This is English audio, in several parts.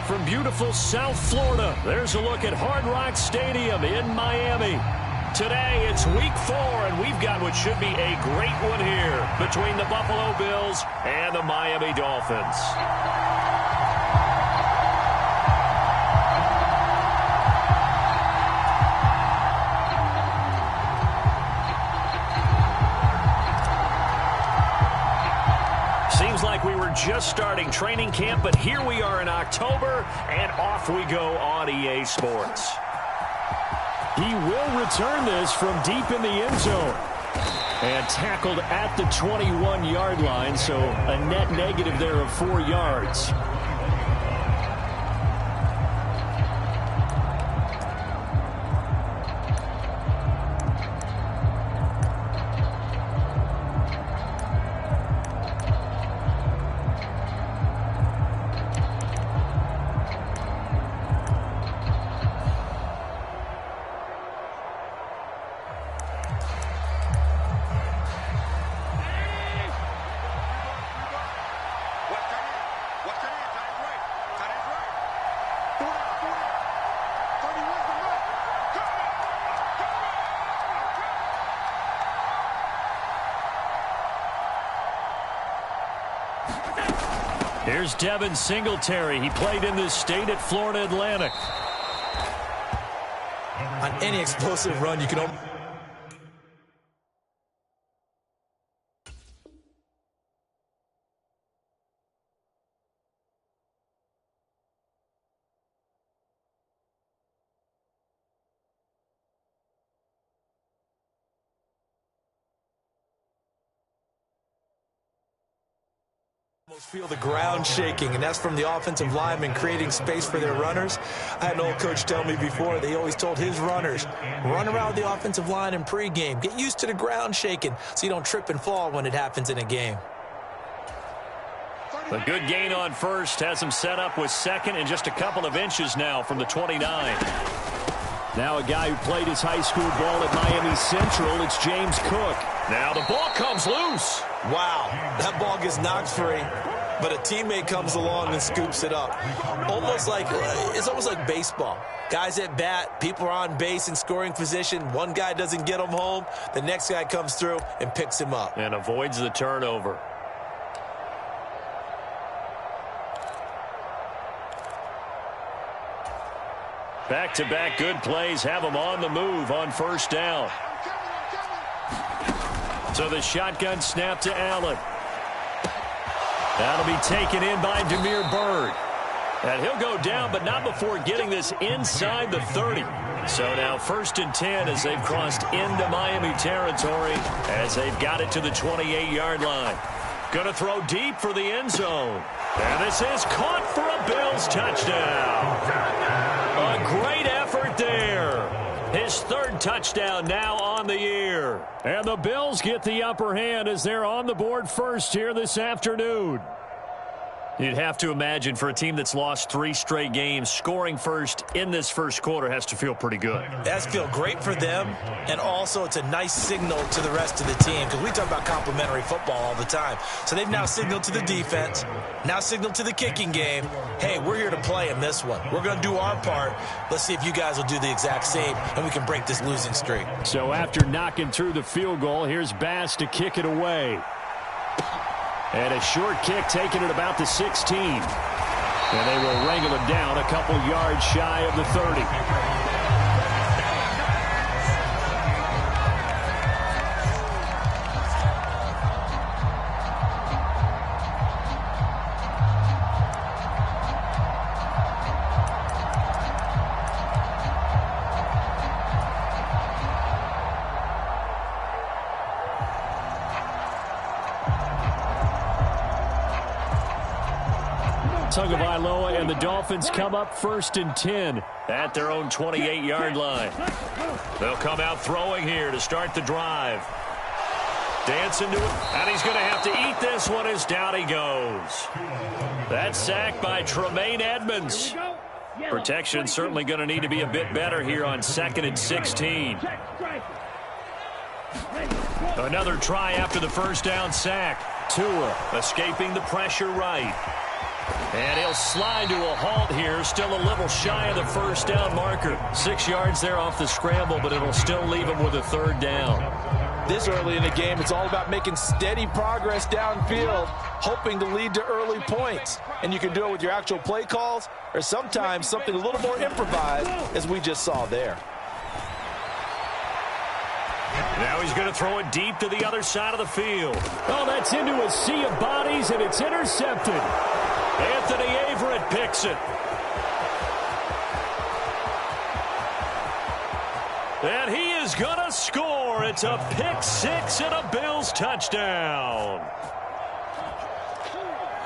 from beautiful South Florida. There's a look at Hard Rock Stadium in Miami. Today, it's week 4, and we've got what should be a great one here between the Buffalo Bills and the Miami Dolphins. Seems like we were just starting training camp, but here we are in October, and off we go on EA Sports. He will return this from deep in the end zone. And tackled at the 21-yard line, so a net negative there of 4 yards. Here's Devin Singletary. He played in this state at Florida Atlantic. On any explosive run, you can almost feel the ground shaking, and that's from the offensive linemen creating space for their runners. I had an old coach tell me before, they always told his runners, run around the offensive line in pregame. Get used to the ground shaking so you don't trip and fall when it happens in a game. A good gain on first has him set up with second and just a couple of inches now from the 29. Now a guy who played his high school ball at Miami Central, it's James Cook. Now the ball comes loose. Wow, that ball gets knocked free, but a teammate comes along and scoops it up. It's almost like baseball. Guys at bat, people are on base in scoring position. One guy doesn't get him home. The next guy comes through and picks him up. And avoids the turnover. Back-to-back good plays have him on the move on first down. So the shotgun snap to Allen. That'll be taken in by Damiere Byrd. And he'll go down, but not before getting this inside the 30. So now 1st and 10 as they've crossed into Miami territory as they've got it to the 28-yard line. Going to throw deep for the end zone. And this is caught for a Bills touchdown. A great effort there. His 3rd touchdown now on the year. And the Bills get the upper hand as they're on the board first here this afternoon. You'd have to imagine for a team that's lost 3 straight games, scoring first in this first quarter has to feel pretty good. That's feel great for them, and also it's a nice signal to the rest of the team because we talk about complimentary football all the time. So they've now signaled to the defense, now signaled to the kicking game, hey, we're here to play in this one. We're going to do our part. Let's see if you guys will do the exact same, and we can break this losing streak. So after knocking through the field goal, here's Bass to kick it away. And a short kick taken at about the 16. And they will wrangle it down a couple yards shy of the 30. Tagovailoa and the Dolphins come up 1st and 10 at their own 28-yard line. They'll come out throwing here to start the drive. Dancing to it, and he's going to have to eat this one as down he goes. That's sacked by Tremaine Edmonds. Protection certainly going to need to be a bit better here on 2nd and 16. Another try after the first down sack. Tua escaping the pressure right. And he'll slide to a halt here, still a little shy of the first down marker. 6 yards there off the scramble, but it'll still leave him with a third down. This early in the game, it's all about making steady progress downfield, hoping to lead to early points. And you can do it with your actual play calls or sometimes something a little more improvised, as we just saw there. Now he's going to throw it deep to the other side of the field. Oh, that's into a sea of bodies, and it's intercepted. Anthony Averett picks it. And he is going to score. It's a pick six and a Bills touchdown.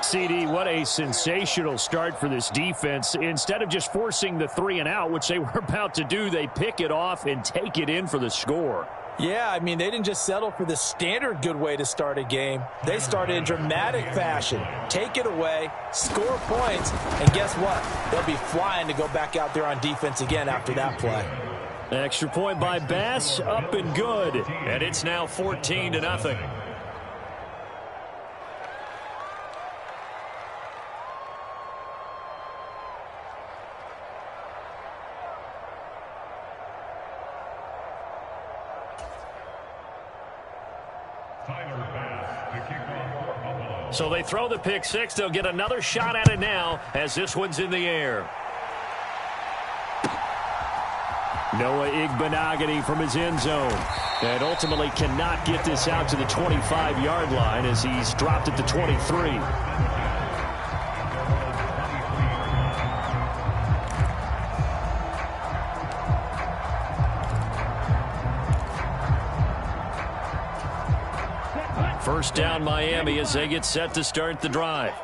CD, what a sensational start for this defense. Instead of just forcing the 3 and out, which they were about to do, they pick it off and take it in for the score. Yeah, I mean, they didn't just settle for the standard good way to start a game. They started in dramatic fashion. Take it away, score points, and guess what? They'll be flying to go back out there on defense again after that play. Extra point by Bass, up and good. And it's now 14-0. So they throw the pick six. They'll get another shot at it now as this one's in the air. Noah Igbenogany from his end zone. And ultimately cannot get this out to the 25-yard line as he's dropped at the 23. First down Miami as they get set to start the drive.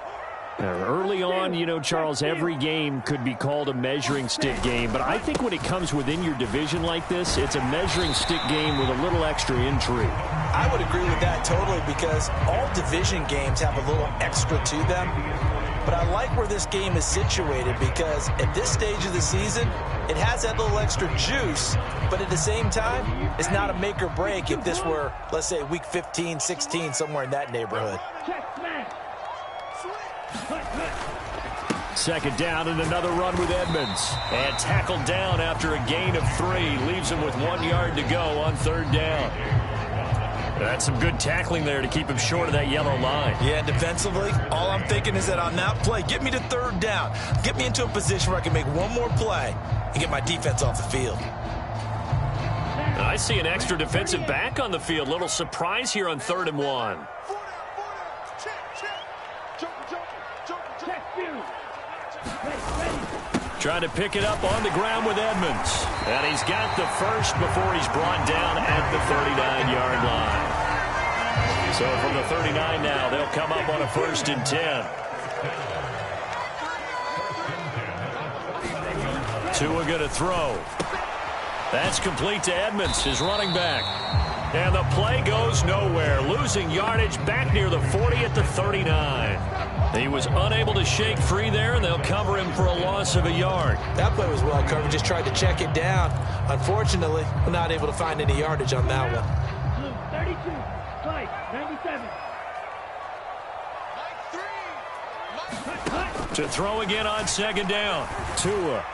Early on, you know, Charles, every game could be called a measuring stick game. But I think when it comes within your division like this, it's a measuring stick game with a little extra intrigue. I would agree with that totally because all division games have a little extra to them. But I like where this game is situated because at this stage of the season, it has that little extra juice. But at the same time, it's not a make or break if this were, let's say, week 15, 16, somewhere in that neighborhood. Second down and another run with Edmonds. And tackled down after a gain of 3. Leaves him with 1 yard to go on third down. That's some good tackling there to keep him short of that yellow line. Yeah, defensively, all I'm thinking is that on that play, get me to third down. Get me into a position where I can make one more play and get my defense off the field. And I see an extra defensive back on the field. Little surprise here on 3rd and 1. Trying to pick it up on the ground with Edmonds. And he's got the first before he's brought down at the 39-yard line. So from the 39 now, they'll come up on a 1st and 10. Tua going to throw. That's complete to Edmonds, his running back. And the play goes nowhere. Losing yardage back near the 40 at the 39. He was unable to shake free there, and they'll cover him for a loss of a yard. That play was well covered. Just tried to check it down. Unfortunately, we're not able to find any yardage on that one. 32, 97. To throw again on 2nd down. Tua.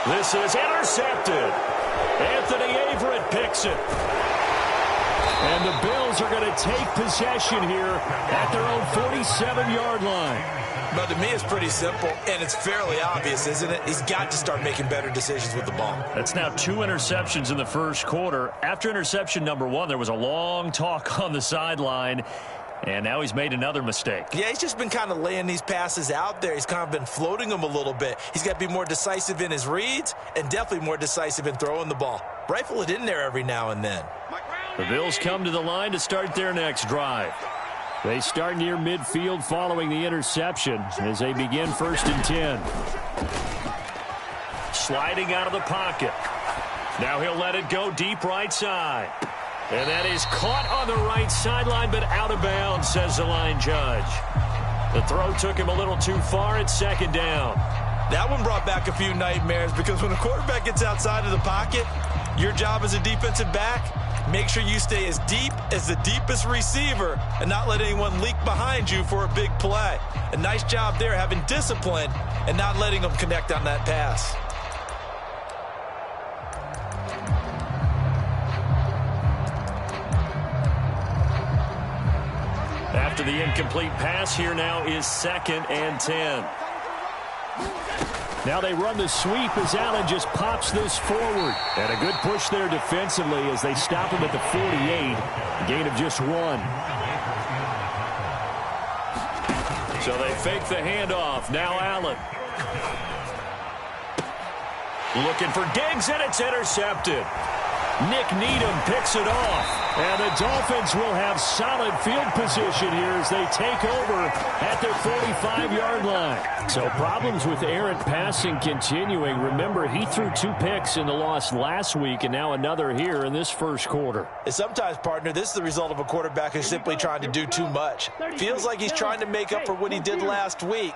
This is intercepted. Anthony Averett picks it. And the Bills are going to take possession here at their own 47-yard line. But to me, it's pretty simple, and it's fairly obvious, isn't it? He's got to start making better decisions with the ball. That's now 2 interceptions in the first quarter. After interception number 1, there was a long talk on the sideline. And now he's made another mistake. Yeah, he's just been kind of laying these passes out there. He's kind of been floating them a little bit. He's got to be more decisive in his reads and definitely more decisive in throwing the ball. Rifle it in there every now and then. The Bills come to the line to start their next drive. They start near midfield following the interception as they begin 1st and 10. Sliding out of the pocket. Now he'll let it go deep right side. And that is caught on the right sideline, but out of bounds, says the line judge. The throw took him a little too far at 2nd down. That one brought back a few nightmares because when a quarterback gets outside of the pocket, Your job as a defensive back, make sure you stay as deep as the deepest receiver and not let anyone leak behind you for a big play. A nice job there having discipline and not letting them connect on that pass. After the incomplete pass, here now is 2nd and 10. Now they run the sweep as Allen just pops this forward. And a good push there defensively as they stop him at the 48. A gain of just 1. So they fake the handoff. Now Allen. Looking for Diggs, and it's intercepted. Nick Needham picks it off. And the Dolphins will have solid field position here as they take over at their 45-yard line. So problems with errant passing continuing. Remember, he threw 2 picks in the loss last week and now another here in this first quarter. And sometimes, partner, this is the result of a quarterback who's simply trying to do too much. Feels like he's trying to make up for what he did last week,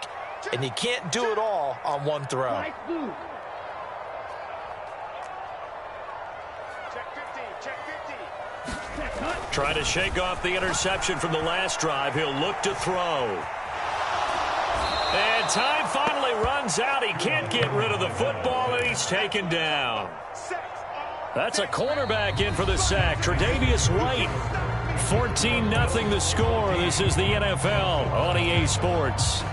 and he can't do it all on one throw. Trying to shake off the interception from the last drive. He'll look to throw. And time finally runs out. He can't get rid of the football, and he's taken down. That's a cornerback in for the sack. Tre'Davious White. 14-0 the score. This is the NFL on EA Sports.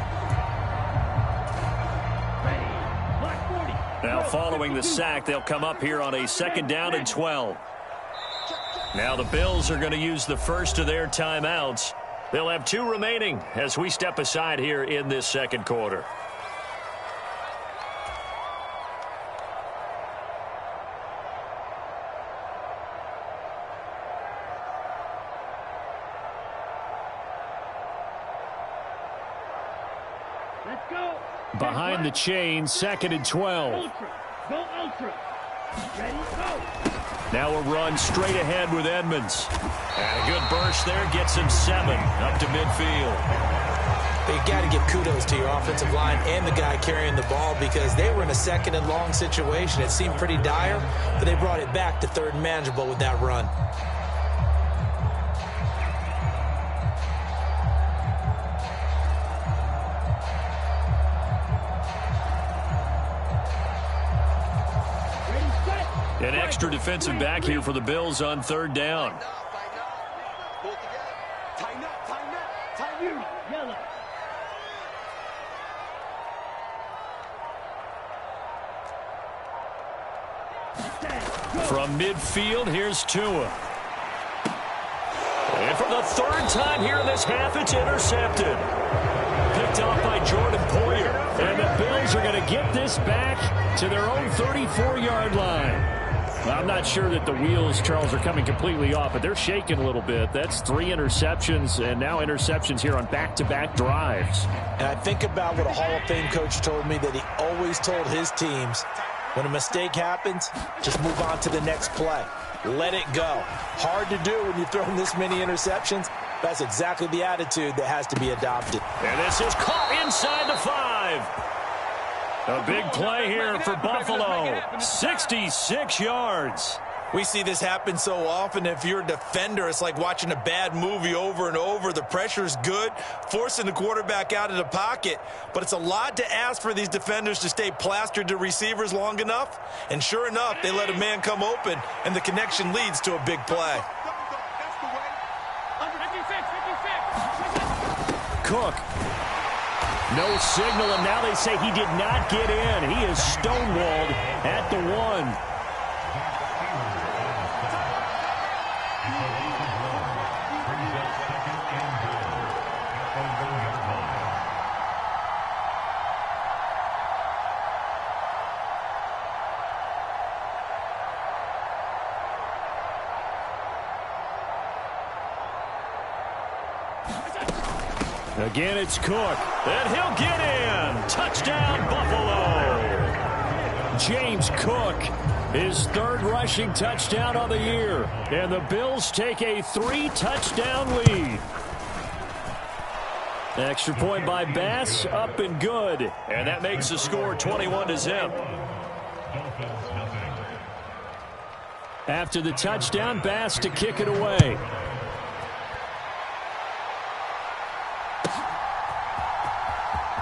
Now following the sack, they'll come up here on a 2nd down and 12. Now the Bills are going to use the first of their timeouts. They'll have 2 remaining as we step aside here in this second quarter. Let's go. Behind the chain, 2nd and 12. Ultra. Go ultra. Ready, go. Now a run straight ahead with Edmonds. And a good burst there gets him 7 up to midfield. You got to give kudos to your offensive line and the guy carrying the ball because they were in a 2nd and long situation. It seemed pretty dire, but they brought it back to 3rd and manageable with that run. An extra defensive back here for the Bills on 3rd down. From midfield, here's Tua. And for the 3rd time here in this half, it's intercepted. Picked off by Jordan Poyer. And the Bills are going to get this back to their own 34-yard line. I'm not sure that the wheels, Charles, are coming completely off, but they're shaking a little bit. That's 3 interceptions, and now interceptions here on back-to-back drives. And I think about what a Hall of Fame coach told me that he always told his teams, when a mistake happens, just move on to the next play. Let it go. Hard to do when you're throwing this many interceptions. That's exactly the attitude that has to be adopted. And this is caught inside the 5. A big play here for Buffalo. 66 yards. We see this happen so often. If you're a defender, it's like watching a bad movie over and over. The pressure's good, forcing the quarterback out of the pocket. But it's a lot to ask for these defenders to stay plastered to receivers long enough. And sure enough, they let a man come open, and the connection leads to a big play. Cook. No signal, and now they say he did not get in. He is stonewalled at the 1. Again, it's Cook. And he'll get in. Touchdown, Buffalo. James Cook, his 3rd rushing touchdown of the year. And the Bills take a 3-touchdown lead. Extra point by Bass, up and good. And that makes the score 21-0. After the touchdown, Bass to kick it away.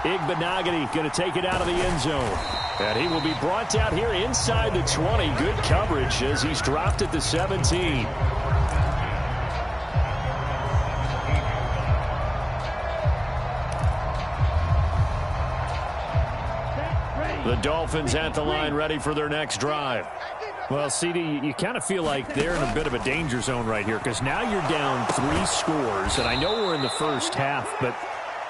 Igbenogany going to take it out of the end zone. And he will be brought down here inside the 20. Good coverage as he's dropped at the 17. The Dolphins at the line ready for their next drive. Well, CD, you kind of feel like they're in a bit of a danger zone right here because now you're down 3 scores. And I know we're in the first half, but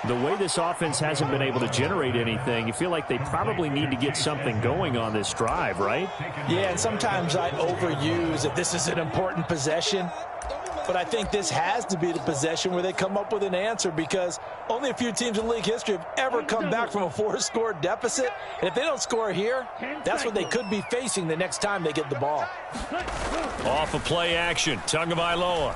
the way this offense hasn't been able to generate anything, you feel like they probably need to get something going on this drive, right? Yeah, and sometimes I overuse that this is an important possession. But I think this has to be the possession where they come up with an answer because only a few teams in league history have ever come back from a 4-score deficit. And if they don't score here, that's what they could be facing the next time they get the ball. Off of play action, Tagovailoa.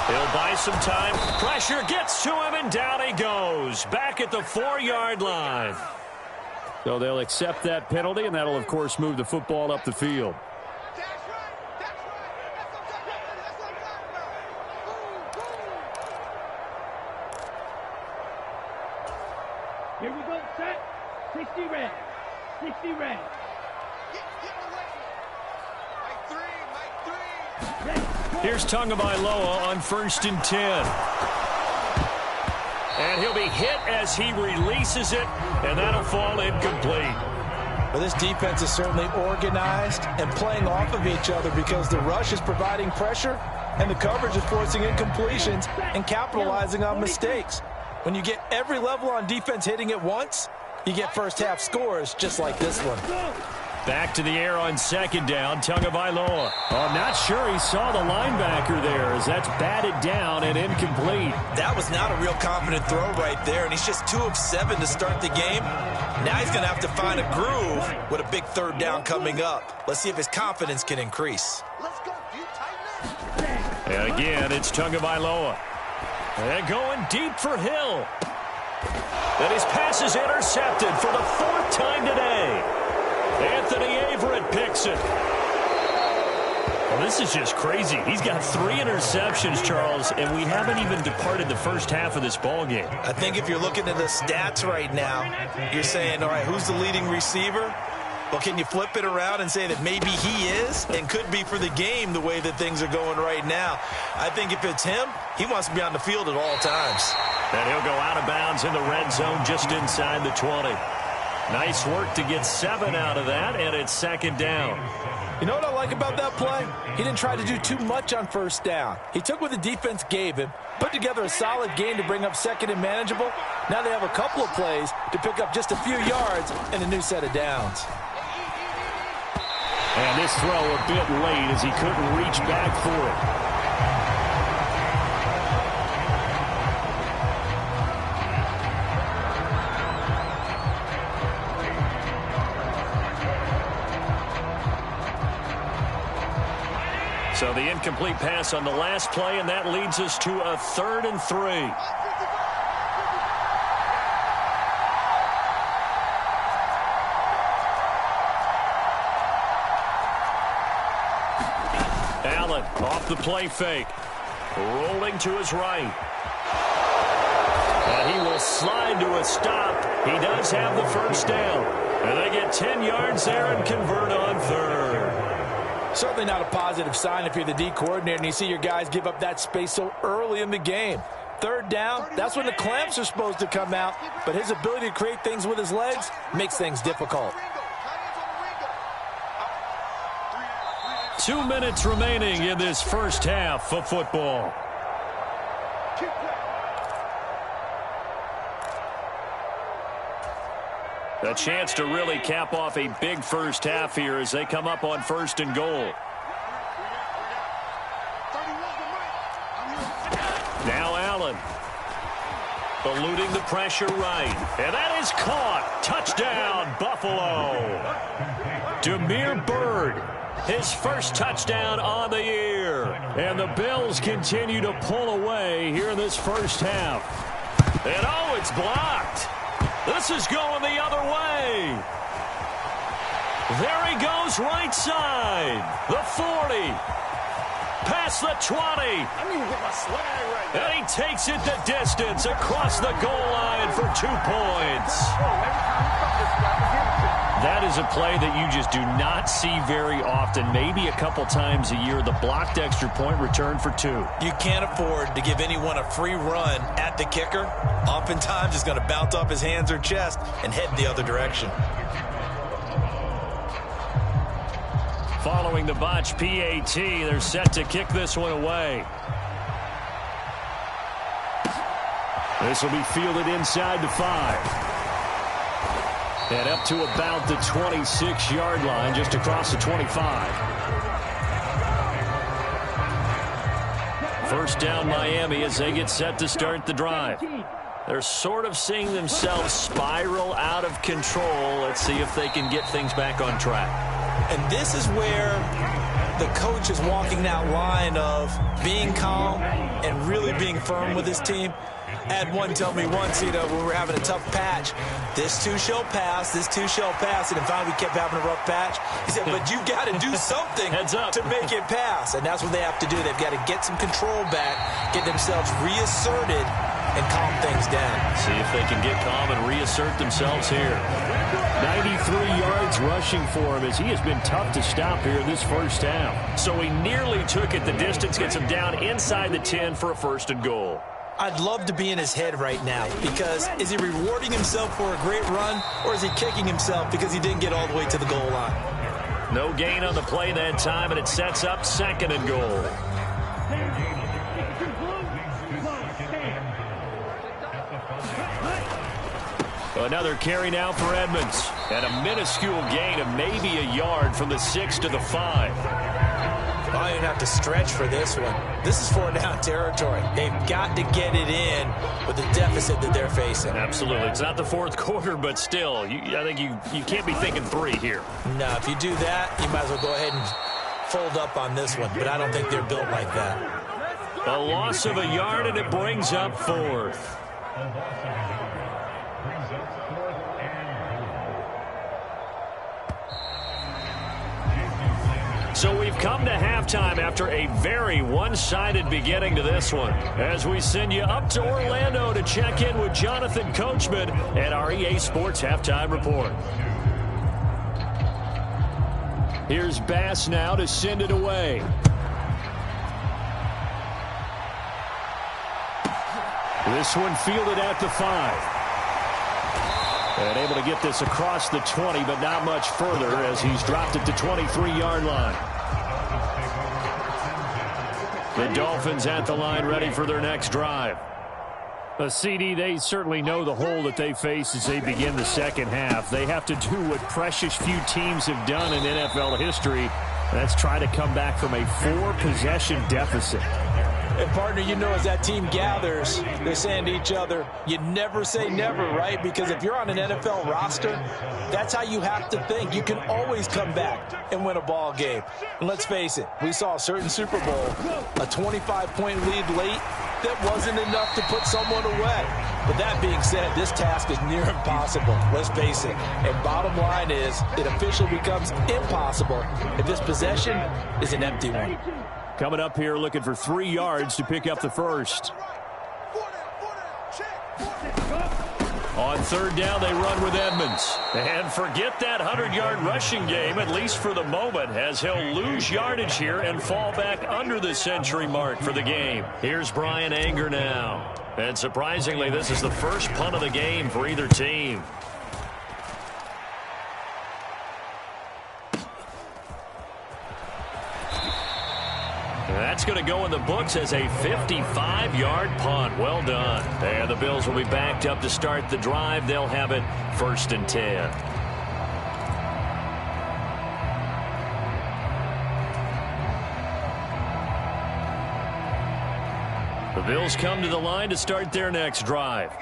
He'll buy some time. Pressure gets to him, and down he goes. Back at the 4-yard line. So they'll accept that penalty, and that'll, of course, move the football up the field. Here we go, set. 60 red. 60 red. Here's Tagovailoa on 1st and 10. And he'll be hit as he releases it, and that'll fall incomplete. Well, this defense is certainly organized and playing off of each other because the rush is providing pressure and the coverage is forcing incompletions and capitalizing on mistakes. When you get every level on defense hitting at once, you get first-half scores just like this one. Back to the air on 2nd down, Tagovailoa. Oh, I'm not sure he saw the linebacker there as that's batted down and incomplete. That was not a real confident throw right there, and he's just 2 of 7 to start the game. Now he's going to have to find a groove with a big 3rd down coming up. Let's see if his confidence can increase. And again, it's Tagovailoa. And going deep for Hill. And his pass is intercepted for the 4th time today. Anthony Averett picks it. Well, this is just crazy. He's got 3 interceptions, Charles, and we haven't even departed the first half of this ball game. I think if you're looking at the stats right now, you're saying, all right, who's the leading receiver? Well, can you flip it around and say that maybe he is and could be for the game the way that things are going right now? I think if it's him, he wants to be on the field at all times. And he'll go out of bounds in the red zone just inside the 20. Nice work to get 7 out of that, and it's 2nd down. You know what I like about that play? He didn't try to do too much on 1st down. He took what the defense gave him, put together a solid game to bring up 2nd and manageable. Now they have a couple of plays to pick up just a few yards and a new set of downs. And this throw a bit late as he couldn't reach back for it. So the incomplete pass on the last play, and that leads us to a 3rd and 3. Allen off the play fake. Rolling to his right. And he will slide to a stop. He does have the 1st down. And they get 10 yards there and convert on 3rd. Certainly not a positive sign if you're the D coordinator and you see your guys give up that space so early in the game. 3rd down, that's when the clamps are supposed to come out, but his ability to create things with his legs makes things difficult. 2 minutes remaining in this first half of football. A chance to really cap off a big first half here as they come up on 1st and goal. Now Allen. Eluding the pressure right. And that is caught. Touchdown, Buffalo. Damiere Byrd, his first touchdown on the year. And the Bills continue to pull away here in this first half. And oh, it's blocked. This is going the other way. There he goes, right side. The 40. Past the 20. I need to get my swag right now. And he takes it the distance across the goal line for 2 points. That is a play that you just do not see very often. Maybe a couple times a year. The blocked extra point return for 2. You can't afford to give anyone a free run at the kicker. Oftentimes, it's going to bounce off his hands or chest and head the other direction. Following the botch PAT, they're set to kick this one away. This will be fielded inside the 5. And up to about the 26-yard line, just across the 25. First down Miami as they get set to start the drive. They're sort of seeing themselves spiral out of control. Let's see if they can get things back on track. And this is where the coach is walking that line of being calm and really being firm with his team. I had one tell me once, when we were having a tough patch, this too shall pass, this too shall pass. And finally we kept having a rough patch. He said, but you got to do something to make it pass. And that's what they have to do. They've got to get some control back, get themselves reasserted, and calm things down. See if they can get calm and reassert themselves here. 93 yards rushing for him as he has been tough to stop here in this first half. So he nearly took it the distance, gets him down inside the 10 for a 1st and goal. I'd love to be in his head right now because is he rewarding himself for a great run or is he kicking himself because he didn't get all the way to the goal line? No gain on the play that time, and it sets up 2nd and goal. Another carry now for Edmonds. And a minuscule gain of maybe a yard from the 6 to the 5. I don't have to stretch for this one. This is 4-down territory. They've got to get it in with the deficit that they're facing. Absolutely. It's not the 4th quarter, but still, I think you can't be thinking 3 here. No, if you do that, you might as well go ahead and fold up on this one. But I don't think they're built like that. A loss of a yard, and it brings up 4th. So we've come to halftime after a very one-sided beginning to this one. As we send you up to Orlando to check in with Jonathan Coachman at our EA Sports Halftime Report. Here's Bass now to send it away. This one fielded at the 5. And able to get this across the 20, but not much further as he's dropped it to 23-yard line. The Dolphins at the line ready for their next drive. A CD, they certainly know the hole that they face as they begin the second half. They have to do what precious few teams have done in NFL history. That's try to come back from a 4-possession deficit. And, partner, as that team gathers, they're saying to each other, you never say never, right? Because if you're on an NFL roster, that's how you have to think. You can always come back and win a ball game. And let's face it, we saw a certain Super Bowl, a 25-point lead late that wasn't enough to put someone away. But that being said, this task is near impossible. Let's face it. And bottom line is, it officially becomes impossible if this possession is an empty one. Coming up here looking for 3 yards to pick up the first. On 3rd down, they run with Edmonds. And forget that 100-yard rushing game, at least for the moment, as he'll lose yardage here and fall back under the century mark for the game. Here's Brian Anger now. And surprisingly, this is the first punt of the game for either team. That's going to go in the books as a 55-yard punt. Well done. And the Bills will be backed up to start the drive. They'll have it 1st and 10. The Bills come to the line to start their next drive.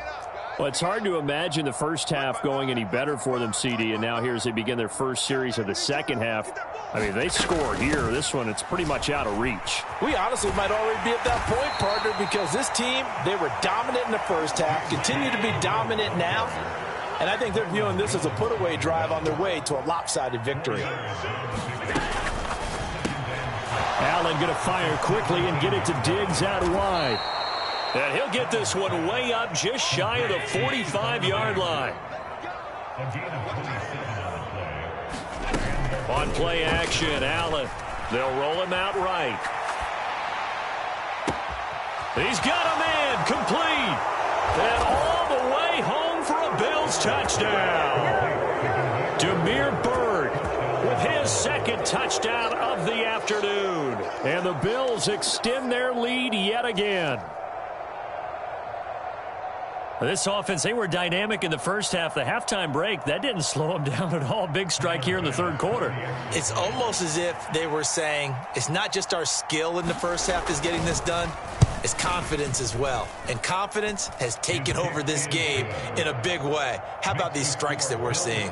Well, it's hard to imagine the first half going any better for them, CD, and now here as they begin their first series of the second half. I mean, they score here. This one, it's pretty much out of reach. We honestly might already be at that point, partner, because this team, they were dominant in the first half, continue to be dominant now. And I think they're viewing this as a put-away drive on their way to a lopsided victory. Allen going to fire quickly and get it to Diggs out wide. And he'll get this one way up just shy of the 45-yard line. On play action, Allen. They'll roll him out right. He's got a man complete. And all the way home for a Bills touchdown. Demir Byrd with his second touchdown of the afternoon. And the Bills extend their lead yet again. This offense, they were dynamic in the first half. The halftime break, that didn't slow them down at all. Big strike here in the third quarter. It's almost as if they were saying, it's not just our skill in the first half is getting this done, it's confidence as well. And confidence has taken over this game in a big way. How about these strikes that we're seeing?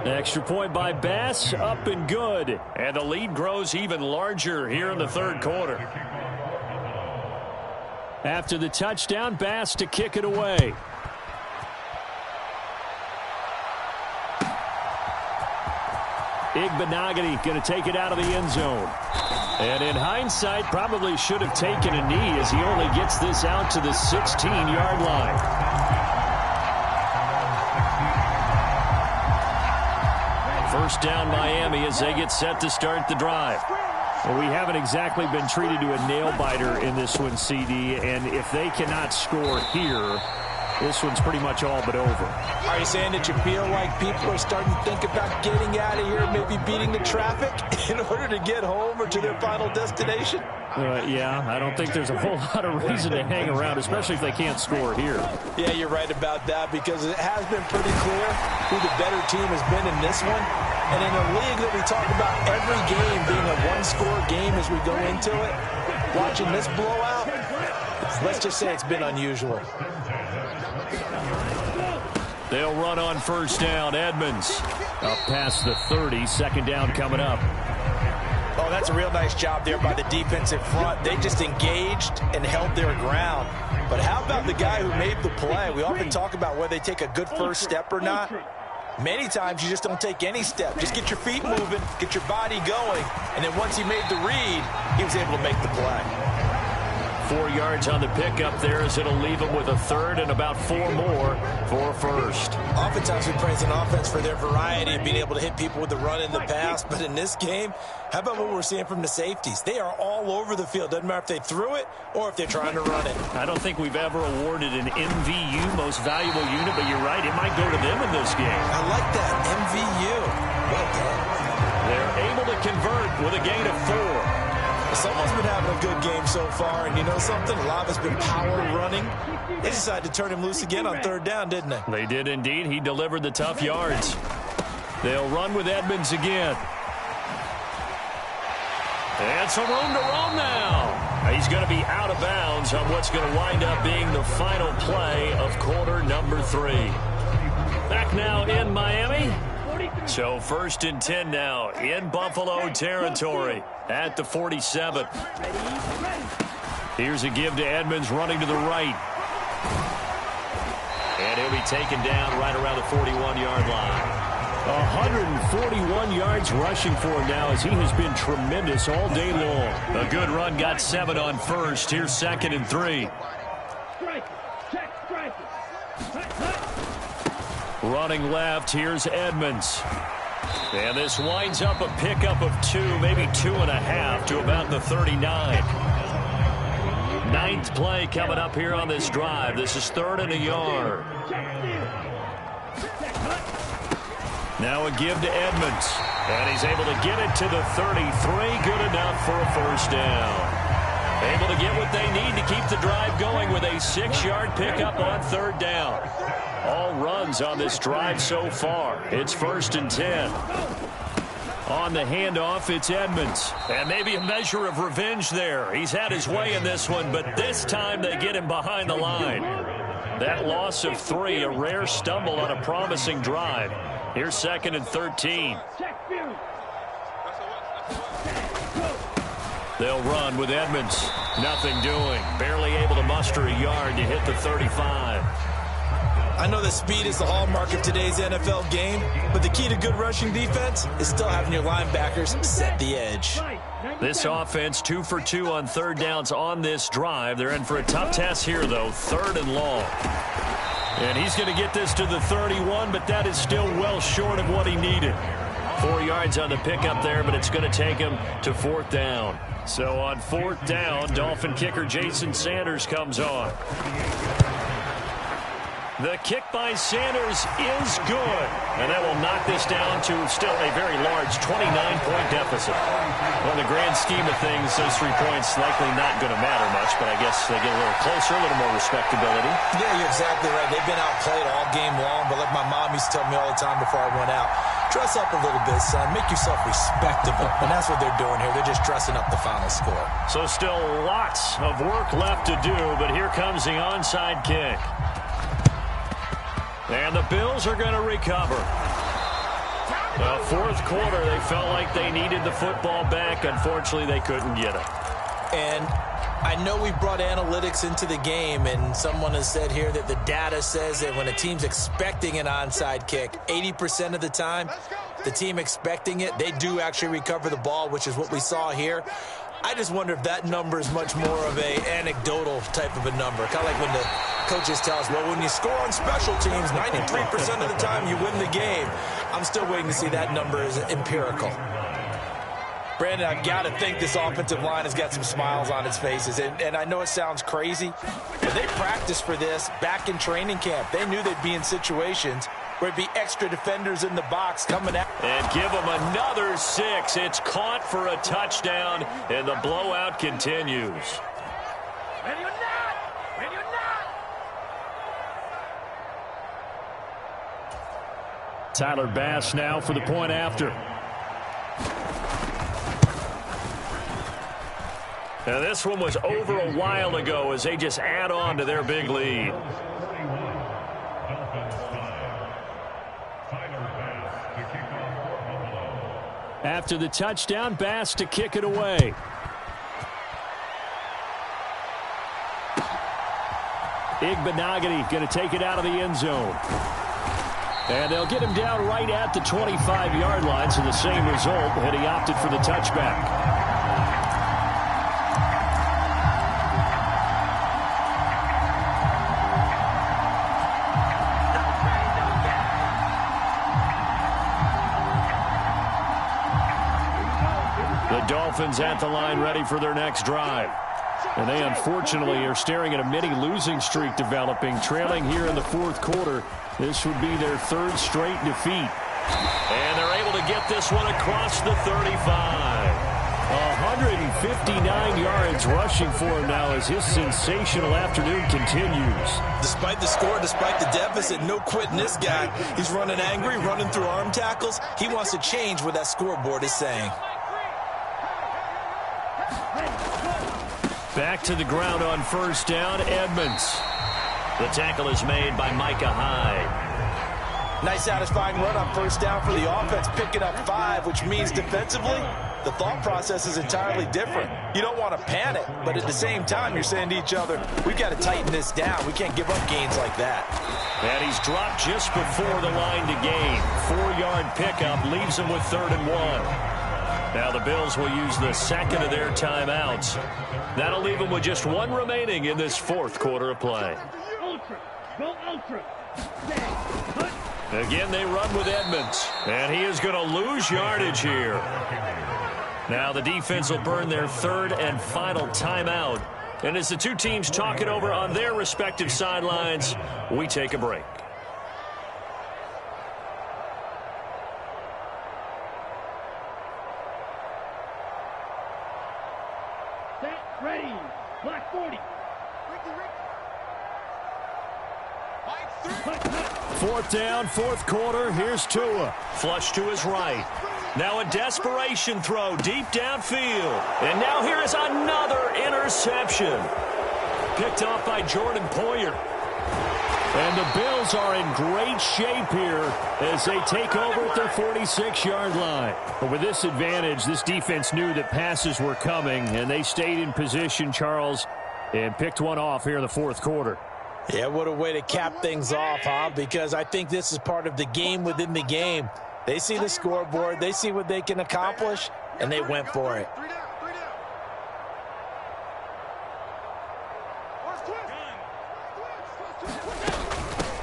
Extra point by Bass, up and good. And the lead grows even larger here in the third quarter. After the touchdown, Bass to kick it away. Igbenogany going to take it out of the end zone. And in hindsight, probably should have taken a knee as he only gets this out to the 16-yard line. First down Miami as they get set to start the drive. Well, we haven't exactly been treated to a nail-biter in this one, CD, and if they cannot score here, this one's pretty much all but over. Are you saying that you feel like people are starting to think about getting out of here, maybe beating the traffic in order to get home or to their final destination? Yeah, I don't think there's a whole lot of reason to hang around, especially if they can't score here. Yeah, you're right about that because it has been pretty clear who the better team has been in this one. And in a league that we talk about every game being a one-score game as we go into it, watching this blowout, let's just say it's been unusual. They'll run on first down. Edmonds up past the 30. Second down coming up. Oh, that's a real nice job there by the defensive front. They just engaged and held their ground. But how about the guy who made the play? We often talk about whether they take a good first step or not. Many times you just don't take any step. Just get your feet moving, get your body going, and then once he made the read, he was able to make the play. 4 yards on the pickup there as it'll leave him with a third and about 4 more for a first. Oftentimes we praise an offense for their variety of being able to hit people with the run and the pass, but in this game, how about what we're seeing from the safeties? They are all over the field. Doesn't matter if they threw it or if they're trying to run it. I don't think we've ever awarded an MVU, most valuable unit, but you're right, it might go to them in this game. I like that, MVU. Well done. They're able to convert with a gain of 4. Someone's been having a good game so far, and you know something? A lot of it's been power running. They decided to turn him loose again on third down, didn't they? They did indeed. He delivered the tough yards. They'll run with Edmonds again. And some room to roam now. He's going to be out of bounds on what's going to wind up being the final play of quarter number 3. Back now in Miami. So first and 10 now in Buffalo territory at the 47. Here's a give to Edmonds running to the right. And he'll be taken down right around the 41-yard line. 141 yards rushing for him now as he has been tremendous all day long. A good run, got 7 on first. Here's second and 3. Running left, here's Edmonds. And this winds up a pickup of 2, maybe 2.5 to about the 39. 9th play coming up here on this drive. This is 3rd and a yard. Now a give to Edmonds. And he's able to get it to the 33. Good enough for a first down. Able to get what they need to keep the drive going with a 6-yard pickup on 3rd down. All runs on this drive so far. It's 1st and 10. On the handoff, it's Edmonds. And maybe a measure of revenge there. He's had his way in this one, but this time they get him behind the line. That loss of 3, a rare stumble on a promising drive. Here's 2nd and 13. They'll run with Edmonds. Nothing doing. Barely able to muster a yard to hit the 35. I know that speed is the hallmark of today's NFL game, but the key to good rushing defense is still having your linebackers set the edge. This offense 2 for 2 on third downs on this drive. They're in for a tough test here, though, 3rd and long. And he's going to get this to the 31, but that is still well short of what he needed. 4 yards on the pickup there, but it's going to take him to 4th down. So on 4th down, Dolphin kicker Jason Sanders comes on. The kick by Sanders is good. And that will knock this down to still a very large 29-point deficit. Well, in the grand scheme of things, those 3 points likely not going to matter much, but I guess they get a little closer, a little more respectability. Yeah, you're exactly right. They've been outplayed all game long, but like my mom used to tell me all the time before I went out, dress up a little bit, son. Make yourself respectable. And that's what they're doing here. They're just dressing up the final score. So still lots of work left to do, but here comes the onside kick. And the Bills are going to recover. The 4th quarter, they felt like they needed the football back. Unfortunately, they couldn't get it. And I know we brought analytics into the game, and someone has said here that the data says that when a team's expecting an onside kick, 80% of the time, the team expecting it, they do actually recover the ball, which is what we saw here. I just wonder if that number is much more of a anecdotal type of a number. Kind of like when the coaches tell us, well, when you score on special teams, 93% of the time you win the game. I'm still waiting to see that number is empirical. Brandon, I've got to think this offensive line has got some smiles on its faces. And I know it sounds crazy, but they practiced for this back in training camp. They knew they'd be in situations where it'd be extra defenders in the box coming out. And give them another 6. It's caught for a touchdown, and the blowout continues. Ready or not! Ready or not! Tyler Bass now for the point after. Now this one was over a while ago as they just add on to their big lead. After the touchdown, Bass to kick it away. Igbenogany going to take it out of the end zone. And they'll get him down right at the 25-yard line, so the same result, and he opted for the touchback. Dolphins at the line ready for their next drive. And they unfortunately are staring at a mini losing streak developing, trailing here in the 4th quarter. This would be their 3rd straight defeat. And they're able to get this one across the 35. 159 yards rushing for him now as his sensational afternoon continues. Despite the score, despite the deficit, no quitting this guy. He's running angry, running through arm tackles. He wants to change what that scoreboard is saying. Back to the ground on 1st down, Edmonds. The tackle is made by Micah Hyde. Nice satisfying run on 1st down for the offense, picking up 5, which means defensively, the thought process is entirely different. You don't want to panic, but at the same time, you're saying to each other, we've got to tighten this down. We can't give up gains like that. And he's dropped just before the line to gain. 4-yard pickup leaves him with 3rd and 1. Now the Bills will use the 2nd of their timeouts. That'll leave them with just 1 remaining in this 4th quarter of play. Ultra. Go ultra. Again, they run with Edmonds. And he is going to lose yardage here. Now the defense will burn their 3rd and final timeout. And as the two teams talk it over on their respective sidelines, we take a break. Ready. Black 40. 4th down, 4th quarter. Here's Tua. Flush to his right. Now a desperation throw deep downfield. And now here is another interception. Picked off by Jordan Poyer. And the Bills are in great shape here as they take over at their 46-yard line. But with this advantage, this defense knew that passes were coming, and they stayed in position, Charles, and picked one off here in the 4th quarter. Yeah, what a way to cap things off, huh? Because I think this is part of the game within the game. They see the scoreboard, they see what they can accomplish, and they went for it.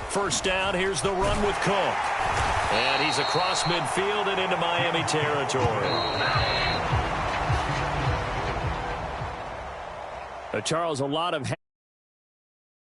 First down, here's the run with Cook. And he's across midfield and into Miami territory. Charles, a lot of